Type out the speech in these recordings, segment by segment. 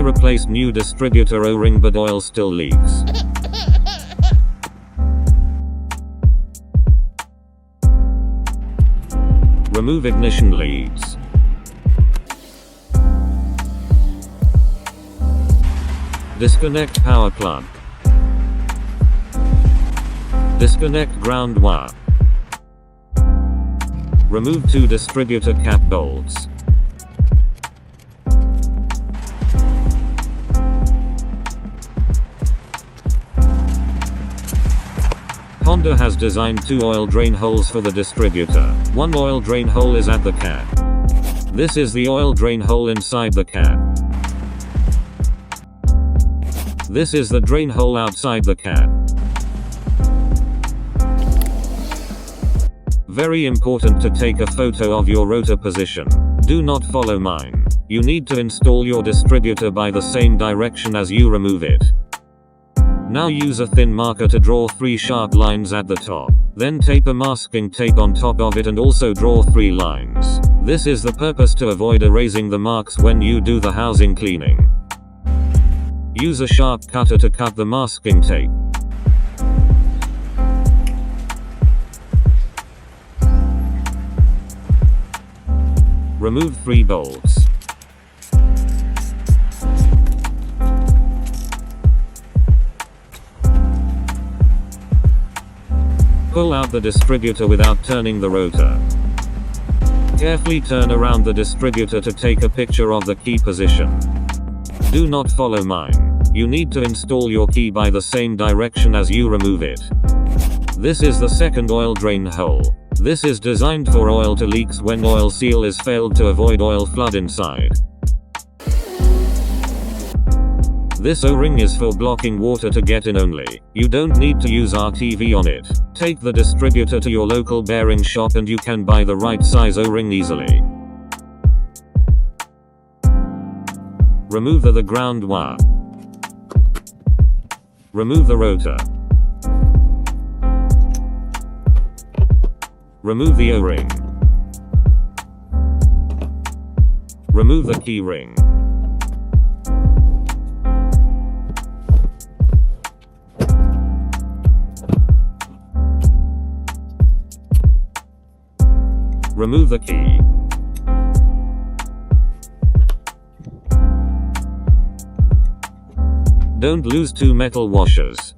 replaced new distributor O-ring but oil still leaks. Remove ignition leads. Disconnect power plug. Disconnect ground wire. Remove 2 distributor cap bolts. Honda has designed 2 oil drain holes for the distributor. One oil drain hole is at the cap. This is the oil drain hole inside the cap. This is the drain hole outside the cap. Very important to take a photo of your rotor position. Do not follow mine. You need to install your distributor by the same direction as you remove it. Now use a thin marker to draw 3 sharp lines at the top. Then tape a masking tape on top of it and also draw 3 lines. This is the purpose to avoid erasing the marks when you do the housing cleaning. Use a sharp cutter to cut the masking tape. Remove 3 bolts. Pull out the distributor without turning the rotor. Carefully turn around the distributor to take a picture of the key position. Do not follow mine. You need to install your key by the same direction as you remove it. This is the second oil drain hole. This is designed for oil to leaks when oil seal is failed to avoid oil flood inside. This O-ring is for blocking water to get in only. You don't need to use RTV on it. Take the distributor to your local bearing shop and you can buy the right size O-ring easily. Remove the ground wire. Remove the rotor. Remove the O-ring. Remove the key ring. Remove the key. Don't lose 2 metal washers.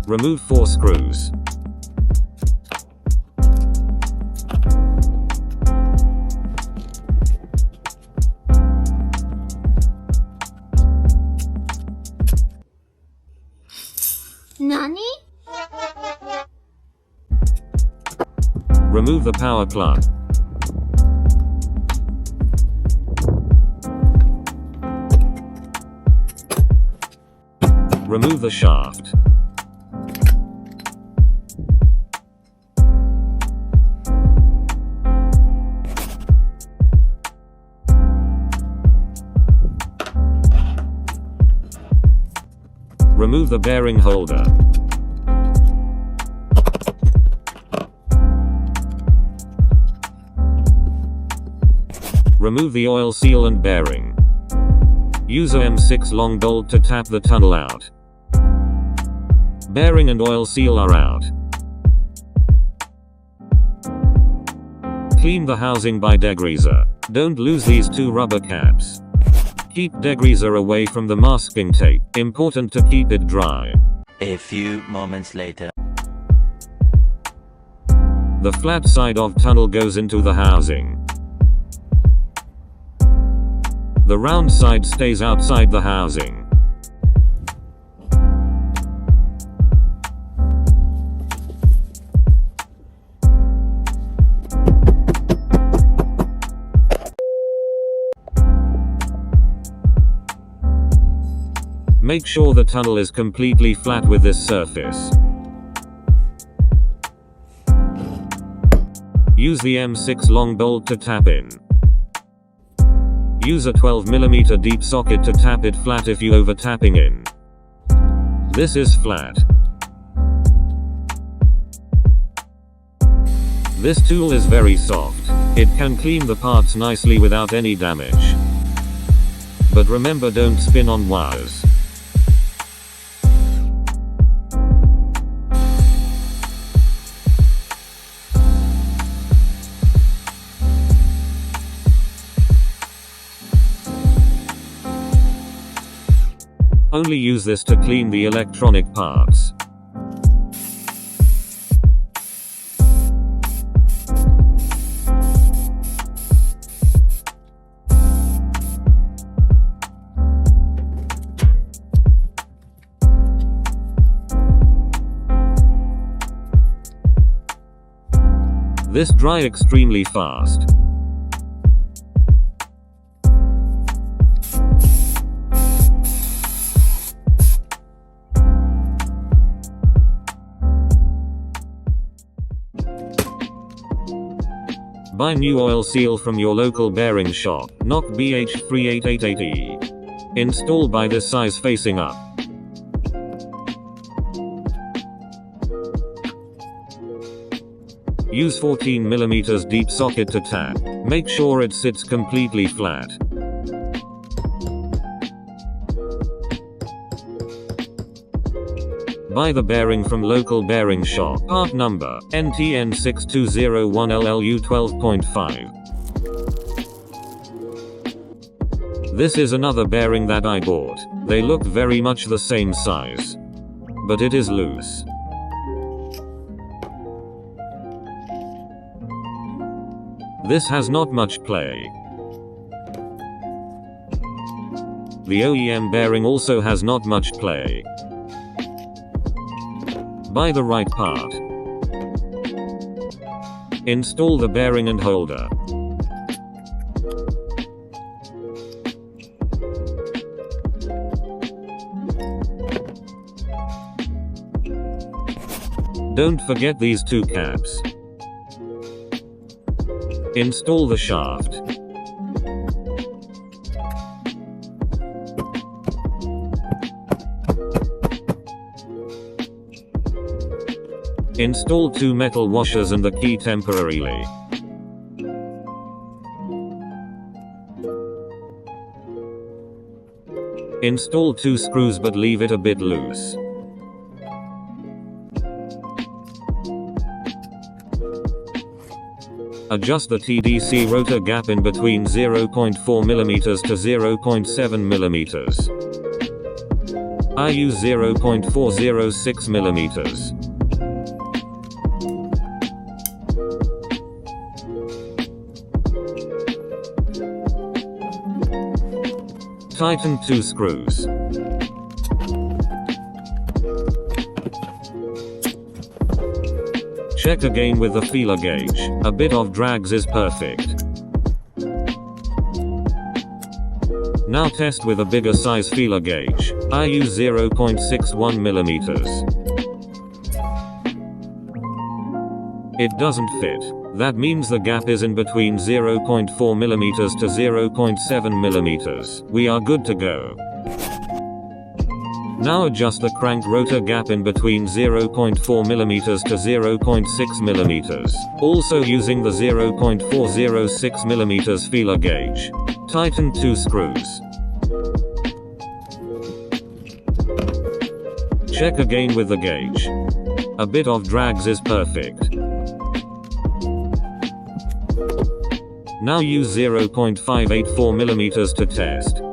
Remove 4 screws. Nani? Remove the power plug. Remove the shaft. Remove the bearing holder. Remove the oil seal and bearing. Use a M6 long bolt to tap the tunnel out. Bearing and oil seal are out. Clean the housing by degreaser. Don't lose these 2 rubber caps. Keep degreaser away from the masking tape. Important to keep it dry. A few moments later. The flat side of tunnel goes into the housing. The round side stays outside the housing. Make sure the tunnel is completely flat with this surface. Use the M6 long bolt to tap in. Use a 12mm deep socket to tap it flat if you over tapping in. This is flat. This tool is very soft. It can clean the parts nicely without any damage. But remember, don't spin on wires. Only use this to clean the electronic parts. This dry extremely fast. Buy new oil seal from your local bearing shop, NOC BH3888E. Install by this size facing up. Use 14mm deep socket to tap. Make sure it sits completely flat. Buy the bearing from local bearing shop. Part number NTN6201LLU12.5. This is another bearing that I bought. They look very much the same size, but it is loose. This has not much play. The OEM bearing also has not much play. Buy the right part. Install the bearing and holder. Don't forget these two caps. Install the shaft. Install two metal washers and the key temporarily. Install two screws but leave it a bit loose. Adjust the TDC rotor gap in between 0.4mm to 0.7mm. I use 0.406mm. Tighten two screws. Check again with the feeler gauge. A bit of drags is perfect. Now test with a bigger size feeler gauge. I use 0.61mm. It doesn't fit. That means the gap is in between 0.4mm to 0.7mm. We are good to go. Now adjust the crank rotor gap in between 0.4mm to 0.6mm. Also using the 0.406mm feeler gauge. Tighten two screws. Check again with the gauge. A bit of drags is perfect. Now use 0.584mm to test.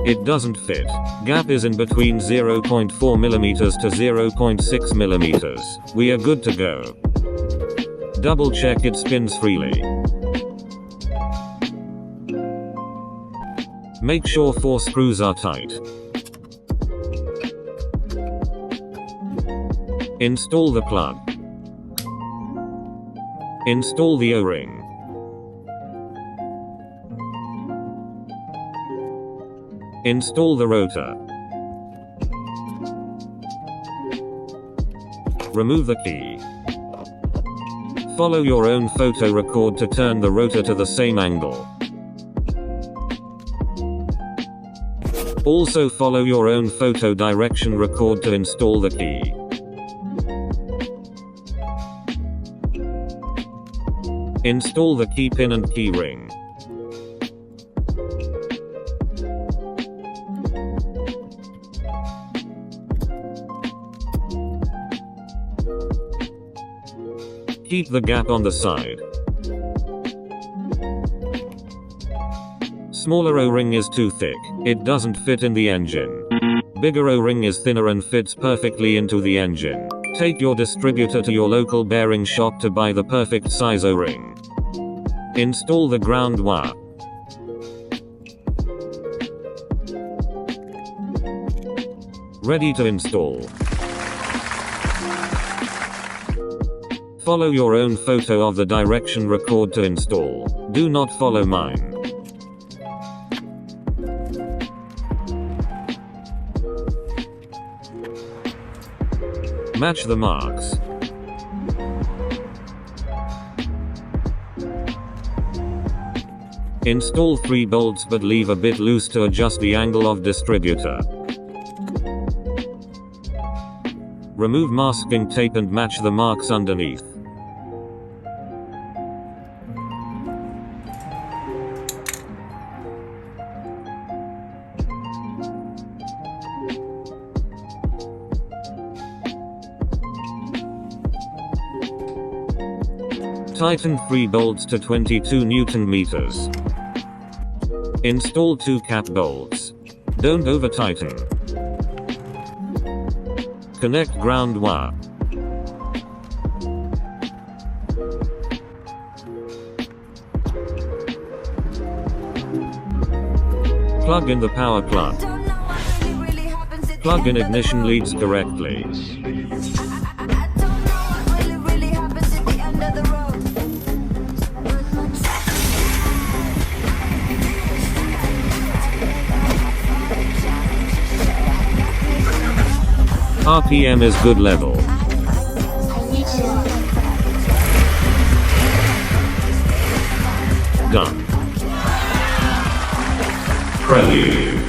It doesn't fit. Gap is in between 0.4mm to 0.6mm. We are good to go. Double check it spins freely. Make sure 4 screws are tight. Install the plug. Install the O-ring. Install the rotor. Remove the key. Follow your own photo record to turn the rotor to the same angle. Also follow your own photo direction record to install the key. Install the key pin and key ring. Keep the gap on the side. Smaller O-ring is too thick, it doesn't fit in the engine. Bigger O-ring is thinner and fits perfectly into the engine. Take your distributor to your local bearing shop to buy the perfect size O-ring. Install the ground wire. Ready to install. Follow your own photo of the direction record to install. Do not follow mine. Match the marks. Install 3 bolts but leave a bit loose to adjust the angle of distributor. Remove masking tape and match the marks underneath. Tighten 3 bolts to 22 Newton meters. Install 2 cap bolts. Don't over tighten. Connect ground wire. Plug in the power plug. Plug in ignition leads correctly. RPM is good level. Done. Prelude.